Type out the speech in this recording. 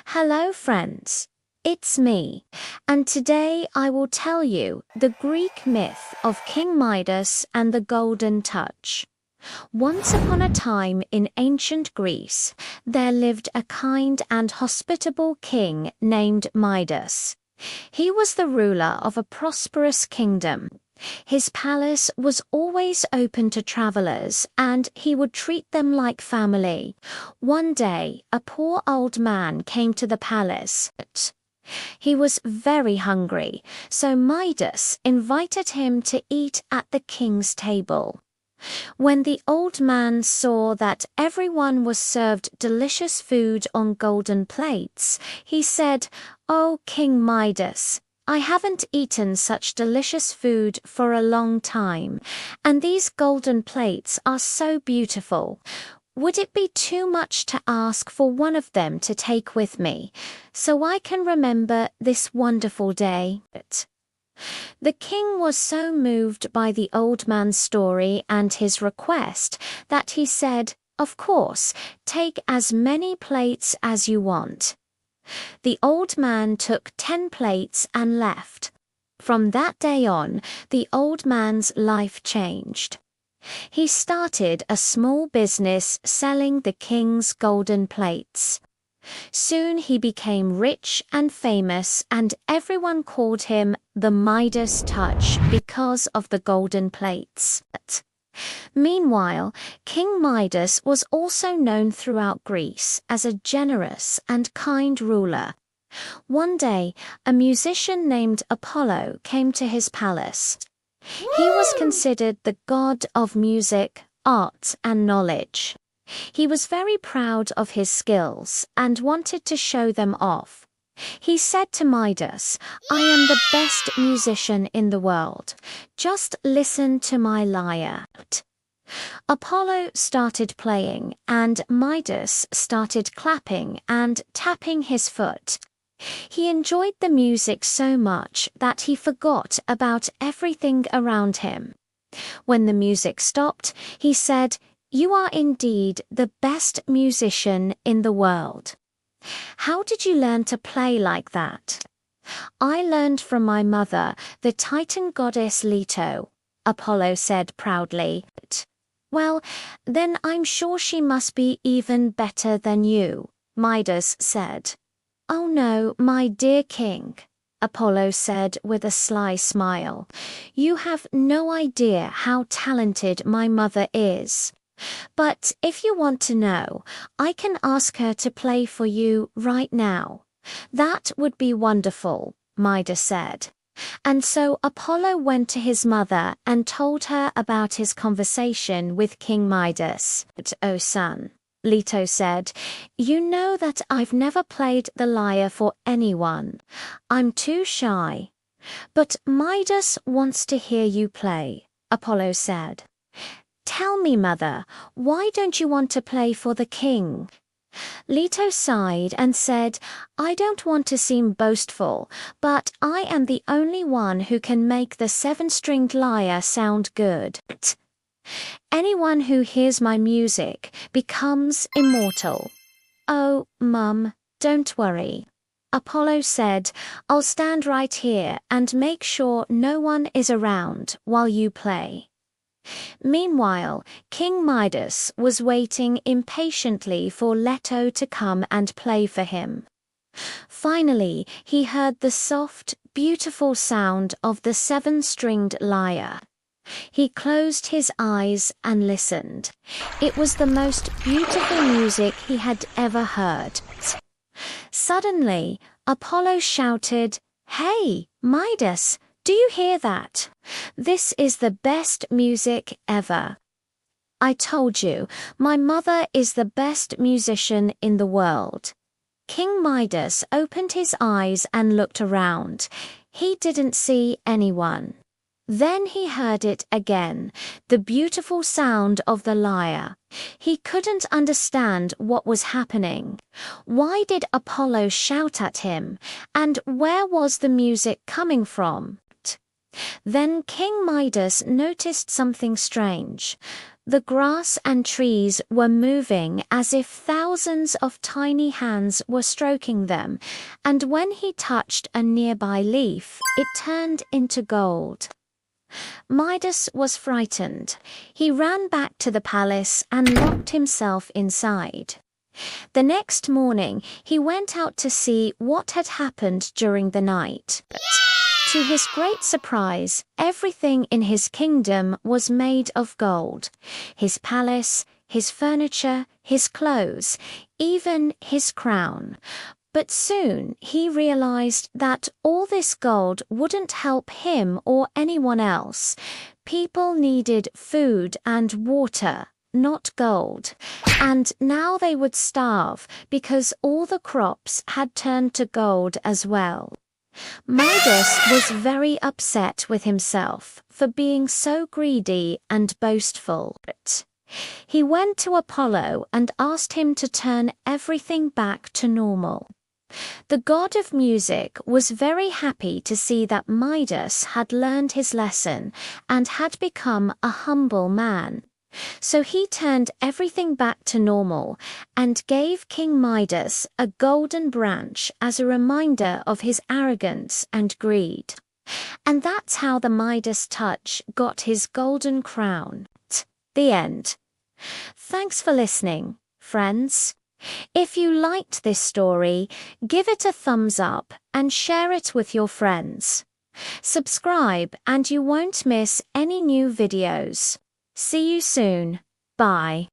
Hello, friends. It's me, and today I will tell you the Greek myth of King Midas and the Golden Touch. Once upon a time in ancient Greece, there lived a kind and hospitable king named Midas. He was the ruler of a prosperous kingdom. His palace was always open to travelers, and he would treat them like family. One day, a poor old man came to the palace. He was very hungry, so Midas invited him to eat at the king's table. When the old man saw that everyone was served delicious food on golden plates, he said, "Oh, King Midas, I haven't eaten such delicious food for a long time, and these golden plates are so beautiful. Would it be too much to ask for one of them to take with me, so I can remember this wonderful day?" The king was so moved by the old man's story and his request that he said, "Of course, take as many plates as you want." The old man took 10 plates and left. From that day on, the old man's life changed. He started a small business selling the king's golden plates. Soon he became rich and famous, and everyone called him the Midas Touch because of the golden plates. Meanwhile, King Midas was also known throughout Greece as a generous and kind ruler. One day, a musician named Apollo came to his palace. He was considered the god of music, art, and knowledge. He was very proud of his skills and wanted to show them off. He said to Midas, "I am the best musician in the world. Just listen to my lyre." Apollo started playing, and Midas started clapping and tapping his foot. He enjoyed the music so much that he forgot about everything around him. When the music stopped, he said, "You are indeed the best musician in the world. How did you learn to play like that?" "I learned from my mother, the Titan goddess Leto," Apollo said proudly. "Well, then I'm sure she must be even better than you," Midas said. "Oh no, my dear king," Apollo said with a sly smile. "You have no idea how talented my mother is. But if you want to know, I can ask her to play for you right now." "That would be wonderful," Midas said. And so Apollo went to his mother and told her about his conversation with King Midas. "Oh son," Leto said, "you know that I've never played the lyre for anyone. I'm too shy." "But Midas wants to hear you play," Apollo said. "Tell me, mother, why don't you want to play for the king?" Leto sighed and said, "I don't want to seem boastful, but I am the only one who can make the 7-stringed lyre sound good. Anyone who hears my music becomes immortal." "Oh, Mum, don't worry," Apollo said. "I'll stand right here and make sure no one is around while you play." Meanwhile, King Midas was waiting impatiently for Leto to come and play for him. Finally, he heard the soft, beautiful sound of the 7-stringed lyre. He closed his eyes and listened. It was the most beautiful music he had ever heard. Suddenly, Apollo shouted, "Hey, Midas! Do you hear that? This is the best music ever. I told you, my mother is the best musician in the world." King Midas opened his eyes and looked around. He didn't see anyone. Then he heard it again, the beautiful sound of the lyre. He couldn't understand what was happening. Why did Apollo shout at him? And where was the music coming from? Then King Midas noticed something strange. The grass and trees were moving as if thousands of tiny hands were stroking them, and when he touched a nearby leaf, it turned into gold. Midas was frightened. He ran back to the palace and locked himself inside. The next morning, he went out to see what had happened during the night. To his great surprise, everything in his kingdom was made of gold. His palace, his furniture, his clothes, even his crown. But soon he realized that all this gold wouldn't help him or anyone else. People needed food and water, not gold. And now they would starve because all the crops had turned to gold as well. Midas was very upset with himself for being so greedy and boastful. He went to Apollo and asked him to turn everything back to normal. The god of music was very happy to see that Midas had learned his lesson and had become a humble man. So he turned everything back to normal and gave King Midas a golden branch as a reminder of his arrogance and greed. And that's how the Midas touch got his golden crown. The end. Thanks for listening, friends. If you liked this story, give it a thumbs up and share it with your friends. Subscribe and you won't miss any new videos. See you soon. Bye.